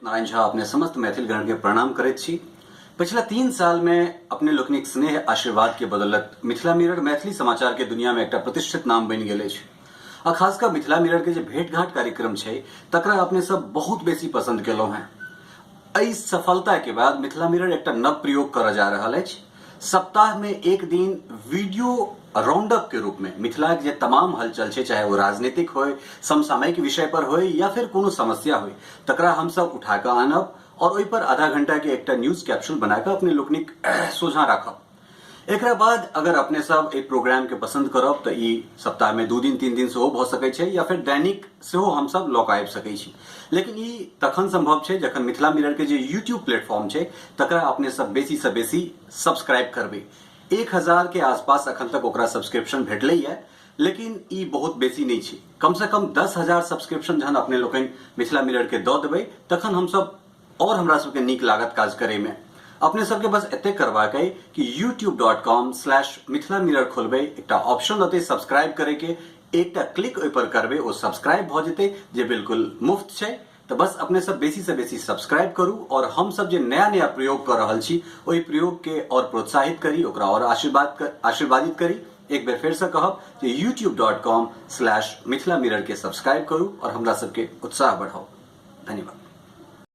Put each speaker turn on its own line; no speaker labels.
नारायण झा अपने समस्त मैथिल गण के प्रणाम करैत छी। पिछला 3 साल में अपने लोकनिक स्नेह आशीर्वाद के बदौलत मिथिला मिरर मैथिली समाचार के दुनिया में एक प्रतिष्ठित नाम बन गए अछि। आ खासकर मिथिला मिरर के जे भेंट घाट कार्यक्रम छै तकरा अपने सब बहुत बेसी पसंद केलहुं हैं। एहि सफलता के बाद मिथिला मिरर एक नव प्रयोग कर जा रहा है। सप्ताह में एक दिन वीडियो राउंडअप के रूप में मिथिला के तमाम हलचल छै, चाहे वो राजनीतिक हो, समसामयिक विषय पर हो या फिर कोनो समस्या हो, तकरा हम सब उठा के आनब और ओहि पर आधा घंटा के एक न्यूज कैप्सूल बनाकर अपने लोकनिक सोझा राखब। एकरा बाद अगर अपने सब एक प्रोग्राम के पसंद करब तो ई सप्ताह में 2 दिन 3 दिन से भ सकै छै या फिर दैनिक से हम सब लौक आबि सकै छी। लेकिन ई तखन संभव छै जखन मिथिला मिरर के जे यूट्यूब प्लेटफॉर्म छै तकरा अपने सब बेसी से बेसी सब्सक्राइब करबे। 1000 के आसपास अखन तक ओकरा सब्सक्रिप्शन भेटलै है, लेकिन ई बहुत बेसी नहीं छै। कम से कम 10,000 सब्सक्रिप्शन जहन अपने लोकनि मिथिला मिरर के दऽ देबै तखन हम सब और हमरा सबके नीक लागत काज करे में। अपने सबके बस एते करबाक है कि youtube.com/मिथिला मिरर खोलबे, एक ऑप्शन होते सब्सक्राइब करे के, एक क्लिक ओहि पर करबे, वो सब्सक्राइब भ जेते जे बिल्कुल मुफ्त छै। तो बस अपने सब बेसी से बेसी सब्सक्राइब करू और हम सब जो नया नया प्रयोग कर रहल छी ओहि प्रयोग के और प्रोत्साहित करी, ओकरा और आशीर्वादित करी। एक बेर फिर से कहब कि youtube.com/मिथिला मिरर के सब्सक्राइब करू और हमरा सबके उत्साह बढ़ाओ। धन्यवाद।